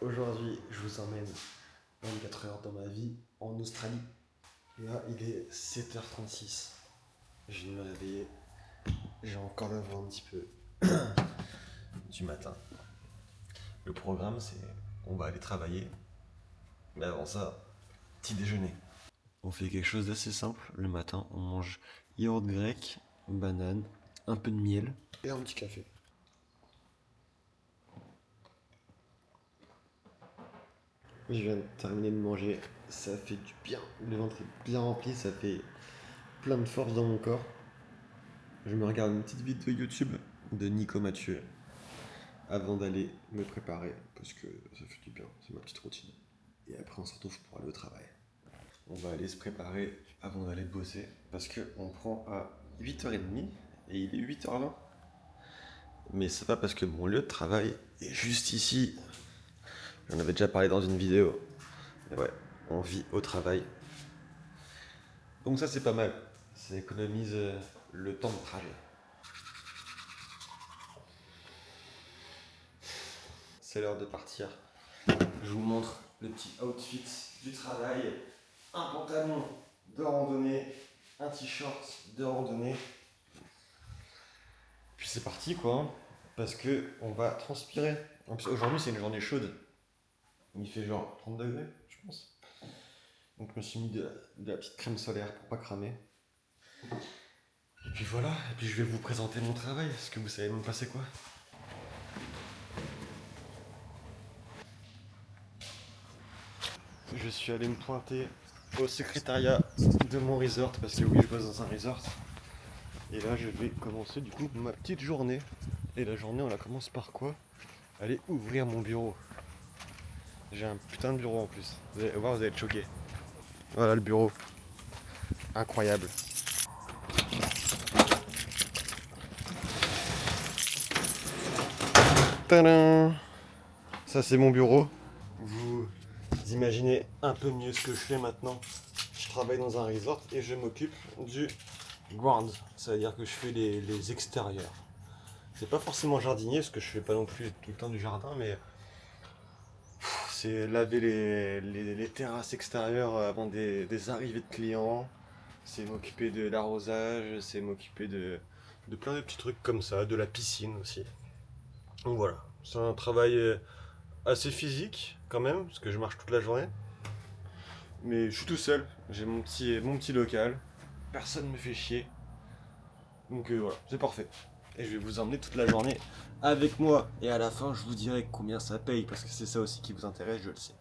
Aujourd'hui, je vous emmène 24 heures dans ma vie en Australie. Là, il est 7h36. Je viens de me réveiller. J'ai encore la voix un petit peu du matin. Le programme, c'est on va aller travailler. Mais avant ça, petit déjeuner. On fait quelque chose d'assez simple. Le matin, on mange yaourt grec, banane, un peu de miel et un petit café. Je viens de terminer de manger, ça fait du bien. Le ventre est bien rempli, ça fait plein de force dans mon corps. Je me regarde une petite vidéo YouTube de Nico Mathieu avant d'aller me préparer parce que ça fait du bien, c'est ma petite routine. Et après on se retrouve pour aller au travail. On va aller se préparer avant d'aller bosser parce qu'on prend à 8h30 et il est 8h20. Mais c'est pas parce que mon lieu de travail est juste ici. J'en avais déjà parlé dans une vidéo. Et ouais, on vit au travail. Donc ça c'est pas mal. Ça économise le temps de trajet. C'est l'heure de partir. Je vous montre le petit outfit du travail. Un pantalon de randonnée, un t-shirt de randonnée. Puis c'est parti quoi. Parce que on va transpirer. En plus, aujourd'hui c'est une journée chaude. Il fait genre 30 degrés, je pense. Donc je me suis mis de la petite crème solaire pour pas cramer. Et puis voilà, et puis je vais vous présenter mon travail, parce que vous savez même pas c'est quoi. Je suis allé me pointer au secrétariat de mon resort, parce que oui, je bosse dans un resort. Et là, je vais commencer du coup ma petite journée. Et la journée, on la commence par quoi? Aller ouvrir mon bureau. J'ai un putain de bureau en plus. Vous allez voir, vous allez être choqués. Voilà le bureau. Incroyable. Tadam! Ça, c'est mon bureau. Vous imaginez un peu mieux ce que je fais maintenant. Je travaille dans un resort et je m'occupe du ground. Ça veut dire que je fais les extérieurs. C'est pas forcément jardinier, parce que je fais pas non plus tout le temps du jardin, mais c'est laver les terrasses extérieures avant des arrivées de clients. C'est m'occuper de l'arrosage, c'est m'occuper de plein de petits trucs comme ça, de la piscine aussi. Donc voilà, c'est un travail assez physique quand même, parce que je marche toute la journée. Mais je suis tout seul, j'ai mon petit local, personne me fait chier. Donc voilà, c'est parfait. Et je vais vous emmener toute la journée avec moi. Et à la fin, je vous dirai combien ça paye, parce que c'est ça aussi qui vous intéresse, je le sais.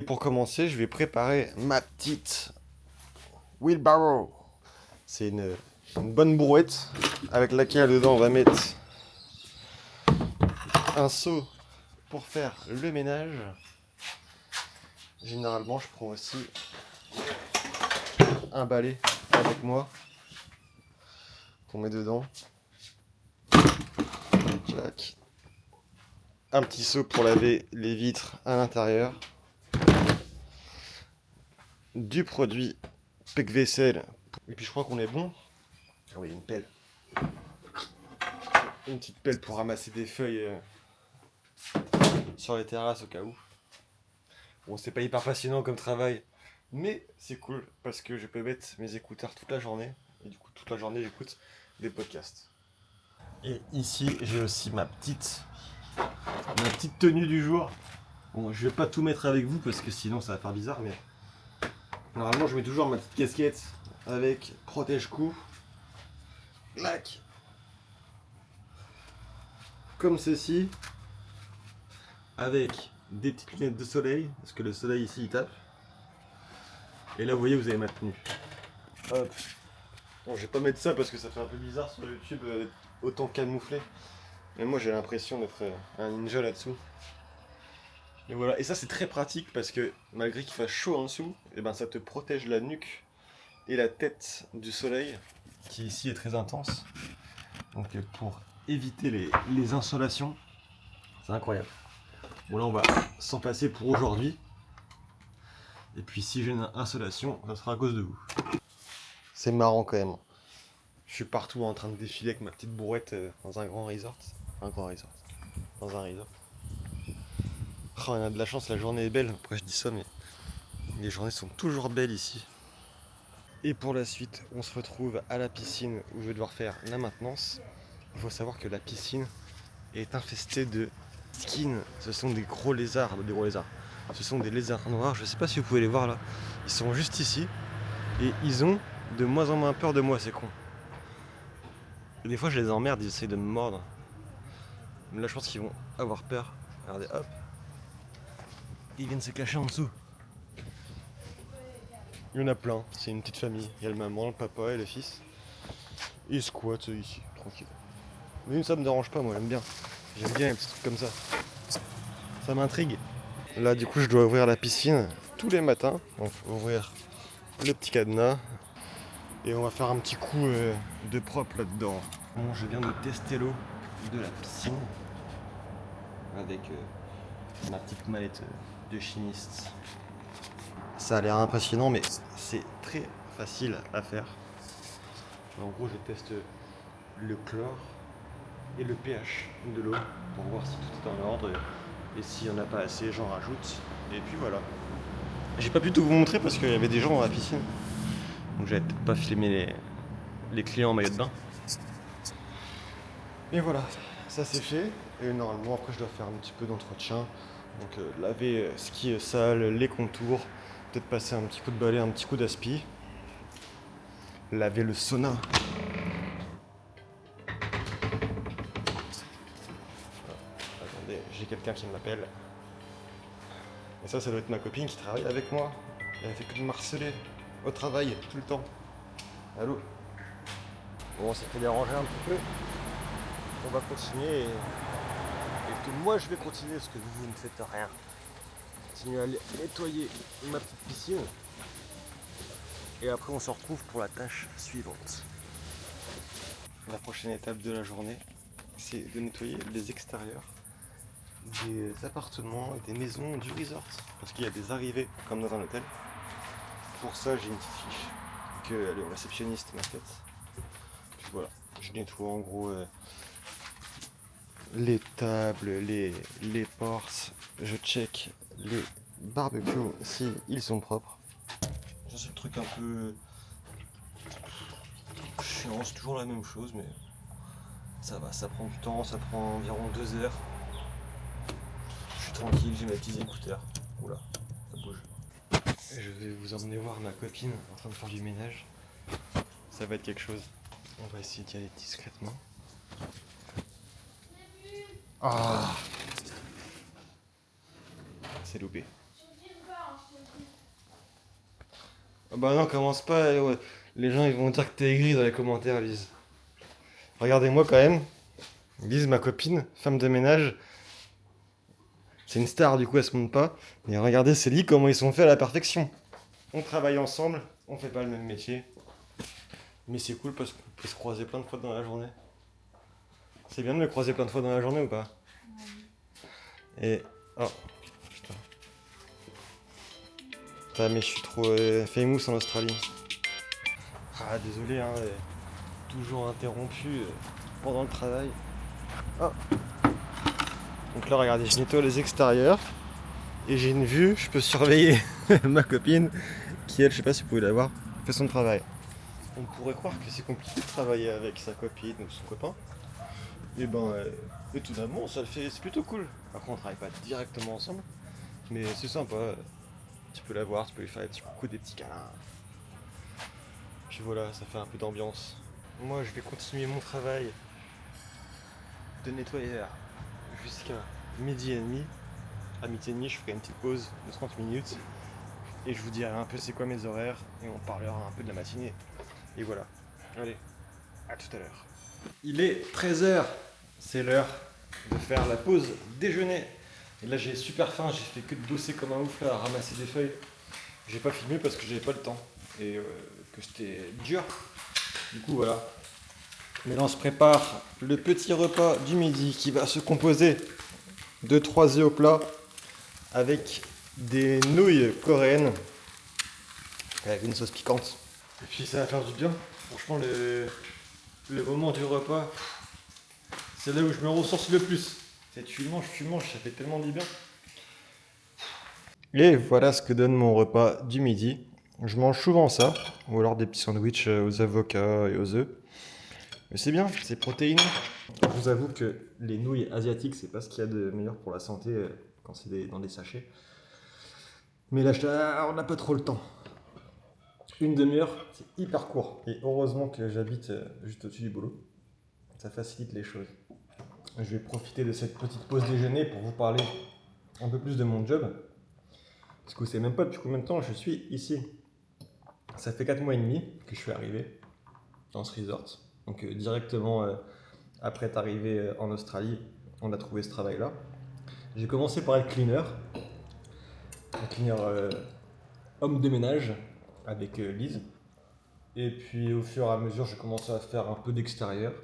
Et pour commencer, je vais préparer ma petite wheelbarrow. C'est une bonne brouette avec laquelle dedans on va mettre un seau pour faire le ménage. Généralement, je prends aussi un balai avec moi qu'on met dedans. Clac. Un petit seau pour laver les vitres à l'intérieur. Du produit Pec-Vaisselle. Et puis je crois qu'on est bon. Ah oui, une pelle. Une petite pelle pour ramasser des feuilles sur les terrasses au cas où. Bon, c'est pas hyper passionnant comme travail, mais c'est cool parce que je peux mettre mes écouteurs toute la journée. Et du coup, toute la journée, j'écoute des podcasts. Et ici, j'ai aussi ma petite tenue du jour. Bon, je vais pas tout mettre avec vous parce que sinon ça va faire bizarre, mais normalement, je mets toujours ma petite casquette avec protège-cou. Clac. Comme ceci. Avec des petites lunettes de soleil, parce que le soleil ici il tape. Et là vous voyez, vous avez ma tenue. Hop. Bon, je vais pas mettre ça parce que ça fait un peu bizarre sur YouTube autant camouflé. Mais moi j'ai l'impression d'être un ninja là-dessous. Et voilà, et ça c'est très pratique parce que malgré qu'il fasse chaud en dessous, et ben ça te protège la nuque et la tête du soleil, qui ici est très intense. Donc pour éviter les insolations, c'est incroyable. Bon là on va s'en passer pour aujourd'hui. Et puis si j'ai une insolation, ça sera à cause de vous. C'est marrant quand même. Je suis partout en train de défiler avec ma petite brouette dans un grand resort. Dans un resort. Oh, on a de la chance, la journée est belle. Après je dis ça, mais les journées sont toujours belles ici. Et pour la suite, on se retrouve à la piscine où je vais devoir faire la maintenance. Il faut savoir que la piscine est infestée de skins. Ce sont des gros lézards, des gros lézards. Ce sont des lézards noirs, je ne sais pas si vous pouvez les voir là. Ils sont juste ici et ils ont de moins en moins peur de moi, ces cons. Et des fois je les emmerde, ils essayent de me mordre. Mais là je pense qu'ils vont avoir peur. Regardez, hop. Ils viennent se cacher en dessous. Il y en a plein, c'est une petite famille. Il y a le maman, le papa et le fils. Ils squattent ici, tranquille. Mais ça me dérange pas, moi j'aime bien. J'aime bien les petits trucs comme ça. Ça m'intrigue. Là du coup je dois ouvrir la piscine tous les matins. Donc ouvrir le petit cadenas. Et on va faire un petit coup de propre là-dedans. Bon, je viens de tester l'eau de la piscine. Avec ma petite mallette de chimiste. Ça a l'air impressionnant mais c'est très facile à faire. En gros je teste le chlore et le pH de l'eau pour voir si tout est en ordre et s'il n'y en a pas assez j'en rajoute et puis voilà. J'ai pas pu tout vous montrer parce qu'il y avait des gens dans la piscine donc j'avais peut-être pas filmé les clients en maillot de bain. Mais voilà, ça c'est fait et normalement après je dois faire un petit peu d'entretien donc laver ce qui est sale, les contours, peut-être passer un petit coup de balai, un petit coup d'aspi, laver le sauna. Attendez, j'ai quelqu'un qui m'appelle. Et ça doit être ma copine qui travaille avec moi. Elle fait que de me harceler au travail tout le temps. Allô? Bon, ça fait déranger un petit peu. On va continuer et que moi je vais continuer parce que vous ne faites rien. Continuer à nettoyer ma petite piscine. Et après on se retrouve pour la tâche suivante. La prochaine étape de la journée, c'est de nettoyer les extérieurs des appartements et des maisons du resort. Parce qu'il y a des arrivées comme dans un hôtel. Pour ça j'ai une petite fiche que le réceptionniste m'a faite. Puis voilà, je nettoie en gros les tables, les portes, je check les barbecues si ils sont propres. Ça c'est le truc un peu chiant, c'est toujours la même chose mais ça va, ça prend du temps, ça prend environ 2 heures. Je suis tranquille, j'ai mes petits écouteurs. Oula, ça bouge. Et je vais vous emmener voir ma copine en train de faire du ménage. Ça va être quelque chose. On va essayer d'y aller discrètement. Ah, c'est loupé. Ah bah non, commence pas. Ouais. Les gens ils vont dire que t'es aigri dans les commentaires, Lise. Regardez-moi quand même. Lise, ma copine, femme de ménage. C'est une star, du coup elle se montre pas. Mais regardez ces lits, comment ils sont faits à la perfection. On travaille ensemble, on fait pas le même métier. Mais c'est cool parce qu'on peut se croiser plein de fois dans la journée. C'est bien de me croiser plein de fois dans la journée ou pas? Et... Oh, putain. Putain, mais je suis trop famous en Australie. Ah, désolé, hein, toujours interrompu pendant le travail. Oh. Donc là, regardez, je nettoie les extérieurs. Et j'ai une vue, je peux surveiller ma copine, qui elle, je sais pas si vous pouvez la voir, fait son travail. On pourrait croire que c'est compliqué de travailler avec sa copine ou son copain. Et ben, étonnamment, ça le fait, c'est plutôt cool. Par contre, on travaille pas directement ensemble, mais c'est sympa. Tu peux la voir, tu peux lui faire des petits coucous, des petits câlins. Puis voilà, ça fait un peu d'ambiance. Moi, je vais continuer mon travail de nettoyeur jusqu'à midi et demi. À midi et demi, je ferai une petite pause de 30 minutes. Et je vous dirai un peu c'est quoi mes horaires et on parlera un peu de la matinée. Et voilà. Allez, à tout à l'heure. Il est 13h. C'est l'heure de faire la pause déjeuner. Et là j'ai super faim, j'ai fait que de bosser comme un ouf là, à ramasser des feuilles. J'ai pas filmé parce que j'avais pas le temps. Et que c'était dur. Du coup voilà. Mais là on se prépare le petit repas du midi qui va se composer de 3 œufs au plat avec des nouilles coréennes avec une sauce piquante. Et puis ça va faire du bien. Franchement le moment du repas, c'est là où je me ressource le plus. C'est tu manges, ça fait tellement du bien. Et voilà ce que donne mon repas du midi. Je mange souvent ça, ou alors des petits sandwichs aux avocats et aux œufs. Mais c'est bien, c'est protéiné. Je vous avoue que les nouilles asiatiques, c'est pas ce qu'il y a de meilleur pour la santé quand c'est dans des sachets. Mais là, on n'a pas trop le temps. Une demi-heure, c'est hyper court. Et heureusement que j'habite juste au-dessus du boulot. Ça facilite les choses. Je vais profiter de cette petite pause déjeuner pour vous parler un peu plus de mon job. Parce que vous savez même pas depuis combien de temps je suis ici. Ça fait 4 mois et demi que je suis arrivé dans ce resort. Donc directement après être arrivé en Australie, on a trouvé ce travail-là. J'ai commencé par être cleaner. Un cleaner homme de ménage avec Lise. Et puis au fur et à mesure, j'ai commencé à faire un peu d'extérieur.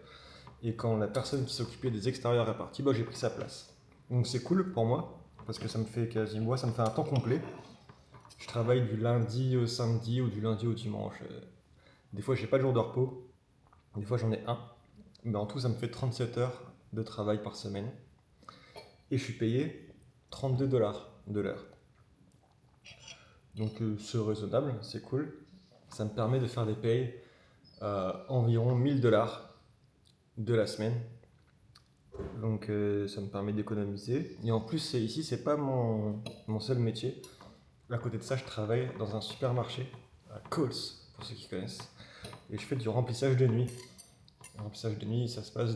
Et quand la personne qui s'occupait des extérieurs est partie, j'ai pris sa place. Donc c'est cool pour moi, parce que ça me fait ça me fait un temps complet. Je travaille du lundi au samedi ou du lundi au dimanche. Des fois, j'ai pas de jour de repos. Des fois, j'en ai un. Mais en tout, ça me fait 37 heures de travail par semaine. Et je suis payé 32 dollars de l'heure. Donc c'est raisonnable, c'est cool. Ça me permet de faire des payes environ 1000 dollars de la semaine. Donc ça me permet d'économiser. Et en plus, ici, c'est pas mon seul métier. À côté de ça, je travaille dans un supermarché à Coles, pour ceux qui connaissent. Et je fais du remplissage de nuit. Le remplissage de nuit, ça se passe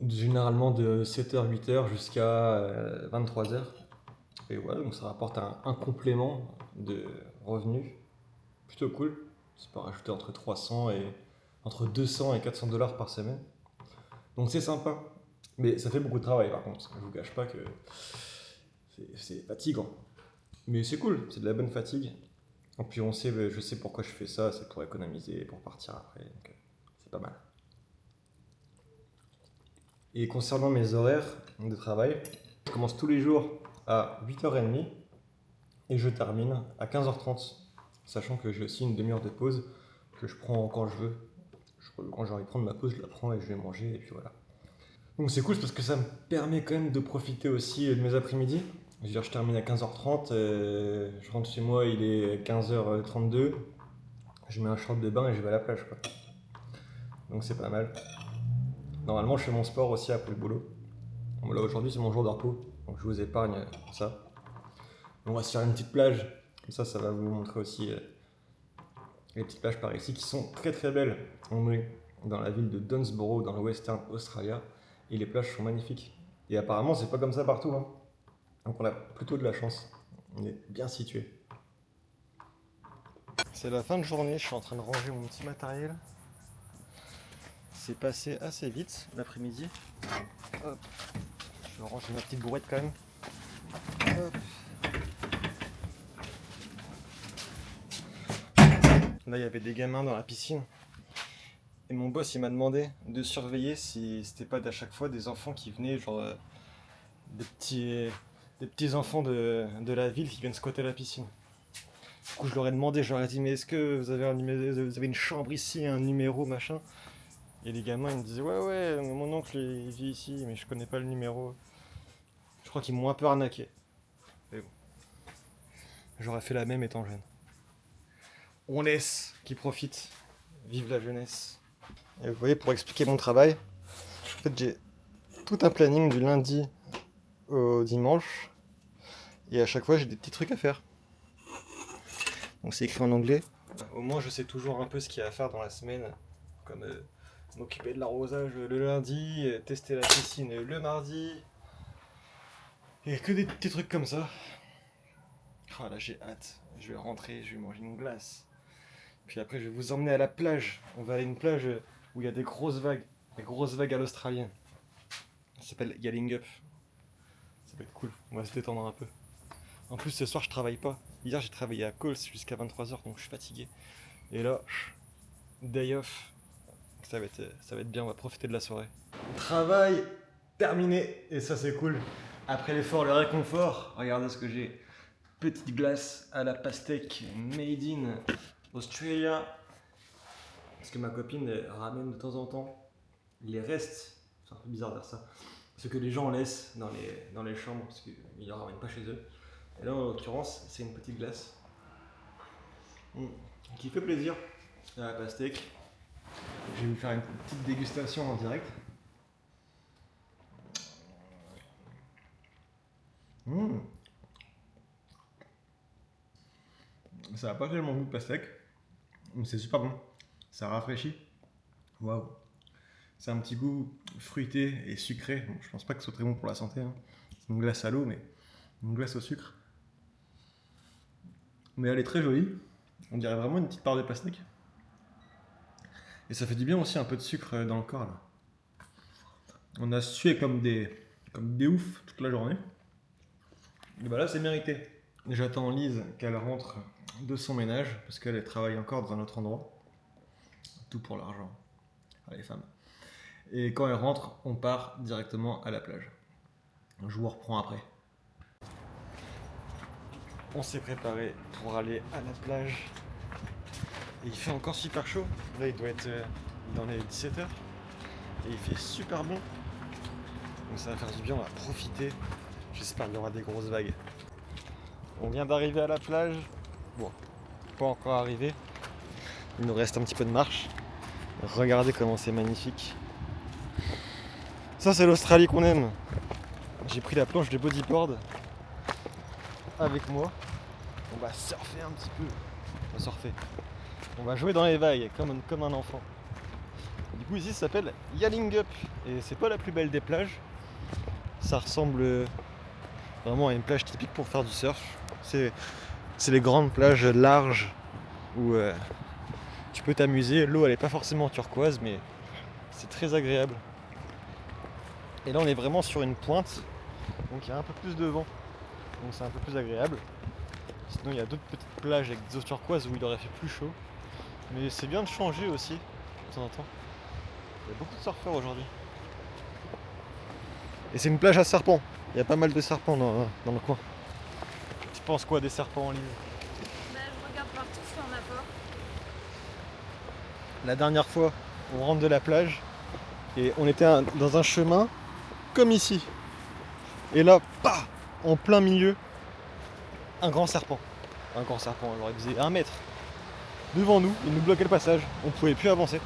généralement de 7h, 8h jusqu'à 23h. Et voilà, donc ça rapporte un complément de revenus plutôt cool. Ça peut rajouter entre 200 et 400 dollars par semaine. Donc c'est sympa. Mais ça fait beaucoup de travail par contre. Je vous cache pas que c'est fatigant. Mais c'est cool, c'est de la bonne fatigue. Et puis je sais pourquoi je fais ça, c'est pour économiser, pour partir après. Donc c'est pas mal. Et concernant mes horaires de travail, je commence tous les jours à 8h30 et je termine à 15h30. Sachant que j'ai aussi une demi-heure de pause que je prends quand je veux. Quand j'ai envie de prendre ma pause, je la prends et je vais manger et puis voilà. Donc c'est cool parce que ça me permet quand même de profiter aussi de mes après-midi. Je veux dire, je termine à 15h30, je rentre chez moi, il est 15h32, je mets un short de bain et je vais à la plage, quoi. Donc c'est pas mal. Normalement, je fais mon sport aussi après le boulot. Bon, là aujourd'hui, c'est mon jour de repos, donc je vous épargne ça. On va se faire une petite plage, comme ça va vous montrer aussi les petites plages par ici qui sont très très belles. On est dans la ville de Downsboro, dans le Western Australia, et les plages sont magnifiques. Et apparemment, c'est pas comme ça partout, hein. Donc on a plutôt de la chance. On est bien situé. C'est la fin de journée, je suis en train de ranger mon petit matériel. C'est passé assez vite l'après-midi. Hop. Je vais ranger ma petite brouette quand même. Hop. Là, il y avait des gamins dans la piscine. Et mon boss, il m'a demandé de surveiller si c'était pas à chaque fois des enfants qui venaient, genre des petits enfants de la ville qui viennent squatter la piscine. Du coup, je leur ai demandé, je leur ai dit, mais est-ce que vous avez une chambre ici, un numéro, machin? Et les gamins, ils me disaient, ouais, mon oncle, il vit ici, mais je connais pas le numéro. Je crois qu'ils m'ont un peu arnaqué. Mais bon, j'aurais fait la même étant jeune. On laisse, qui profite. Vive la jeunesse. Et vous voyez, pour expliquer mon travail, en fait, j'ai tout un planning du lundi au dimanche. Et à chaque fois, j'ai des petits trucs à faire. Donc c'est écrit en anglais. Au moins, je sais toujours un peu ce qu'il y a à faire dans la semaine. Comme m'occuper de l'arrosage le lundi, tester la piscine le mardi. Et que des petits trucs comme ça. Oh là, j'ai hâte. Je vais rentrer, je vais manger une glace. Puis après, je vais vous emmener à la plage. On va aller à une plage où il y a des grosses vagues à l'australienne. Ça s'appelle Yelling Up. Ça va être cool, on va se détendre un peu. En plus, ce soir, je travaille pas. Hier, j'ai travaillé à Coles jusqu'à 23h, donc je suis fatigué. Et là, day off. Ça va être bien, on va profiter de la soirée. Travail terminé, et ça c'est cool. Après l'effort, le réconfort, regardez ce que j'ai. Petite glace à la pastèque made in Australia. Parce que ma copine ramène de temps en temps les restes, c'est un peu bizarre de dire ça, ce que les gens laissent dans les chambres, parce qu'ils ne les ramènent pas chez eux. Et là, en l'occurrence, c'est une petite glace qui fait plaisir à la pastèque. Je vais vous faire une petite dégustation en direct. Ça n'a pas tellement goût de pastèque, mais c'est super bon. Ça rafraîchit. Waouh. C'est un petit goût fruité et sucré. Bon, je pense pas que ce soit très bon pour la santé. Hein. C'est une glace à l'eau, mais une glace au sucre. Mais elle est très jolie. On dirait vraiment une petite part de pastèque. Et ça fait du bien aussi un peu de sucre dans le corps là. On a sué comme des oufs toute la journée. Et bah là c'est mérité. J'attends Lise qu'elle rentre de son ménage parce qu'elle travaille encore dans un autre endroit. Tout pour l'argent. Les femmes. Et quand elle rentre, on part directement à la plage. Je vous reprends après. On s'est préparé pour aller à la plage. Et il fait encore super chaud. Là il doit être dans les 17h. Et il fait super bon. Donc ça va faire du bien, on va profiter. J'espère qu'il y aura des grosses vagues. On vient d'arriver à la plage. Bon, pas encore arrivé. Il nous reste un petit peu de marche. Regardez comment c'est magnifique. Ça c'est l'Australie qu'on aime. J'ai pris la planche de bodyboard avec moi. On va surfer un petit peu. On va surfer. On va jouer dans les vagues comme un enfant. Du coup ici ça s'appelle Yalingup. Et c'est pas la plus belle des plages. Ça ressemble vraiment à une plage typique pour faire du surf. C'est les grandes plages larges où tu peux t'amuser. L'eau elle est pas forcément turquoise mais c'est très agréable. Et là on est vraiment sur une pointe. Donc il y a un peu plus de vent. Donc c'est un peu plus agréable. Sinon il y a d'autres petites plages avec des eaux turquoises où il aurait fait plus chaud. Mais c'est bien de changer aussi de temps en temps. Il y a beaucoup de surfeurs aujourd'hui. Et c'est une plage à serpents. Il y a pas mal de serpents dans le coin. Tu penses quoi des serpents en ligne? Bah, je regarde partout s'il y en a pas. La dernière fois, on rentre de la plage et on était dans un chemin comme ici. Et là, bah, en plein milieu, un grand serpent. Un grand serpent, alors il faisait 1 mètre. Devant nous, il nous bloquait le passage. On pouvait plus avancer.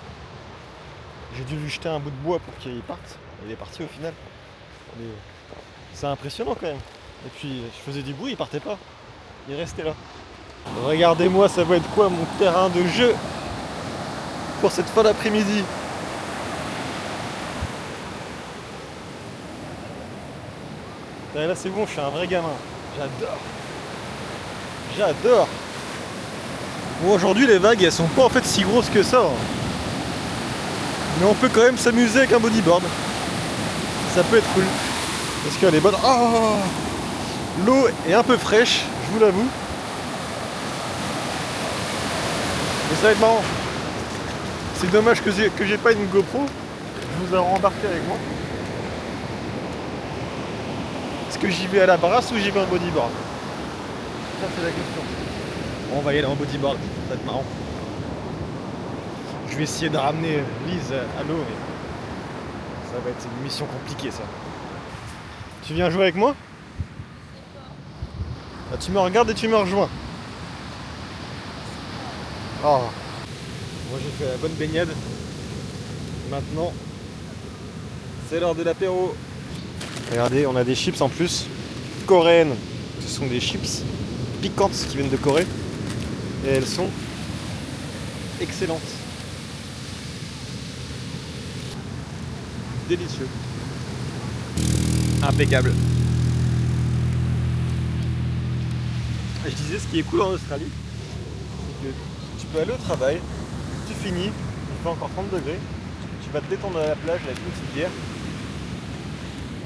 J'ai dû lui jeter un bout de bois pour qu'il parte. Il est parti au final. Mais c'est impressionnant quand même. Et puis je faisais du bruit, il partait pas. Il restait là. Regardez-moi, ça va être quoi mon terrain de jeu pour cette fin d'après-midi. Là c'est bon, je suis un vrai gamin. J'adore. J'adore. Bon, aujourd'hui les vagues elles sont pas en fait si grosses que ça. Mais on peut quand même s'amuser avec un bodyboard. Ça peut être cool. Parce qu'elle est bonne. Oh, l'eau est un peu fraîche, je vous l'avoue. Mais ça va être marrant. C'est dommage que j'ai pas une GoPro. Je vous ai rembarqué avec moi. Est-ce que j'y vais à la brasse ou j'y vais en bodyboard? Ça c'est la question. Bon, on va y aller en bodyboard, ça va être marrant. Je vais essayer de ramener Lise à l'eau, mais ça va être une mission compliquée ça. Tu viens jouer avec moi? Bah, tu me regardes et tu me rejoins. Oh. Moi j'ai fait la bonne baignade. Maintenant, c'est l'heure de l'apéro. Regardez, on a des chips en plus. Coréennes. Ce sont des chips piquantes qui viennent de Corée. Et elles sont excellentes. Délicieux. Impeccable. Je disais, ce qui est cool en Australie, c'est que tu peux aller au travail, tu finis, il fait encore 30 degrés, tu vas te détendre à la plage avec une petite bière.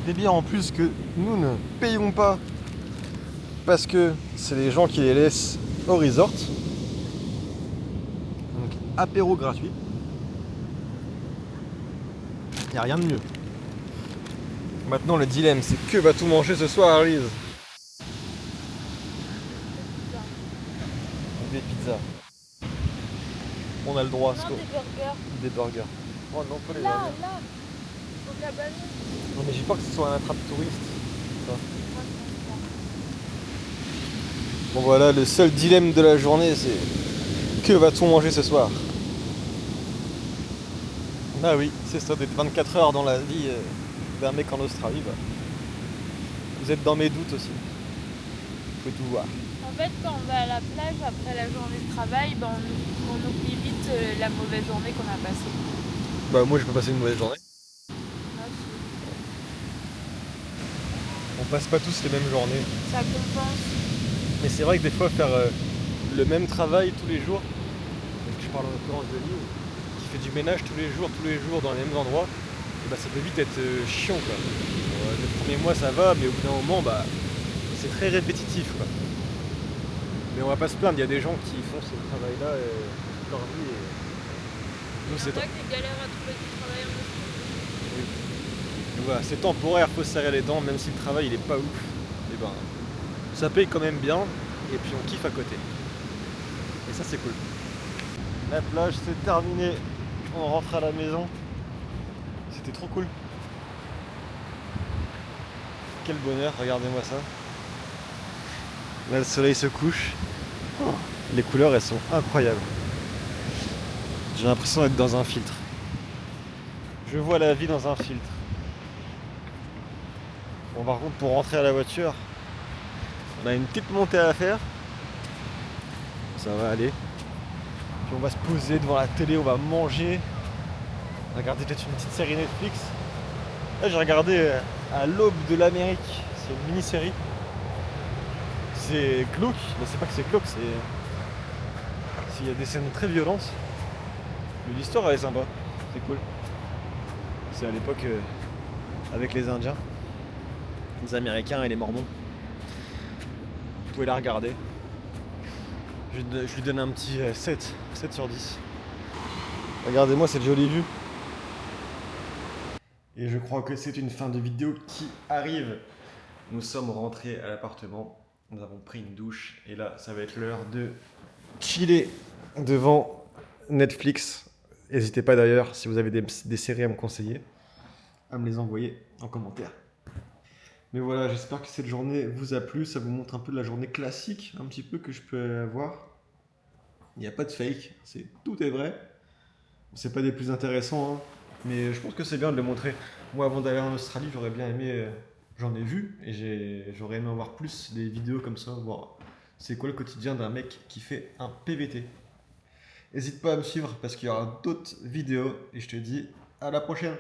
Des bières en plus que nous ne payons pas parce que c'est les gens qui les laissent au resort. Donc apéro gratuit. Il n'y a rien de mieux. Maintenant le dilemme c'est que va-t-on manger ce soir, Lise? Des pizzas. On a le droit. Non, des burgers. Des burgers. Oh non, pas les Là, burgers. là, au cabanon. Non mais j'ai peur que ce soit un attrape touriste. Ça. Bon voilà, le seul dilemme de la journée, c'est que va-t-on manger ce soir? Ah oui, c'est ça, d'être 24 heures dans la vie d'un mec en Australie, bah. Vous êtes dans mes doutes aussi. Faut tout voir. En fait, quand on va à la plage après la journée de travail, ben, on oublie vite la mauvaise journée qu'on a passée. Bah moi je peux passer une mauvaise journée. Ah, On passe pas tous les mêmes journées. ça compense. Mais c'est vrai que des fois faire le même travail tous les jours, donc je parle en l'occurrence de Lille, qui fait du ménage tous les jours dans les mêmes endroits, et bah ça peut vite être chiant quoi. Les premiers mois ça va, mais au bout d'un moment bah c'est très répétitif quoi. Mais on va pas se plaindre, il y a des gens qui font ce travail-là toute leur vie et nous Il y c'est en a qui galèrent à trouver du travail en Australie. donc voilà, c'est temporaire, faut se serrer les dents, même si le travail il est pas ouf, et ben ça paye quand même bien et puis on kiffe à côté. Et ça c'est cool. La plage c'est terminé, on rentre à la maison. C'était trop cool. Quel bonheur, regardez-moi ça. Là le soleil se couche. Oh, les couleurs elles sont incroyables. J'ai l'impression d'être dans un filtre. Je vois la vie dans un filtre. Bon par contre pour rentrer à la voiture, on a une petite montée à faire. Ça va aller. Puis on va se poser devant la télé, on va manger. Regarder peut-être une petite série Netflix. Là j'ai regardé à l'aube de l'Amérique, c'est une mini-série. C'est glauque, mais c'est pas que c'est glauque, c'est. S'il y a des scènes très violentes. Mais l'histoire elle est sympa, c'est cool. C'est à l'époque avec les Indiens, les Américains et les Mormons. Vous pouvez la regarder. Je lui donne un petit 7 sur 10. Regardez-moi cette jolie vue. Et je crois que c'est une fin de vidéo qui arrive. Nous sommes rentrés à l'appartement, nous avons pris une douche et là ça va être l'heure de chiller devant Netflix. N'hésitez pas d'ailleurs si vous avez des séries à me conseiller, à me les envoyer en commentaire. Mais voilà, j'espère que cette journée vous a plu, ça vous montre un peu de la journée classique, un petit peu que je peux avoir. Il n'y a pas de fake, tout est vrai. C'est pas des plus intéressants, hein, mais je pense que c'est bien de le montrer. Moi, avant d'aller en Australie, j'aurais bien aimé, j'en ai vu, et j'aurais aimé en voir plus des vidéos comme ça, voir c'est quoi le quotidien d'un mec qui fait un PVT. N'hésite pas à me suivre parce qu'il y aura d'autres vidéos, et je te dis à la prochaine.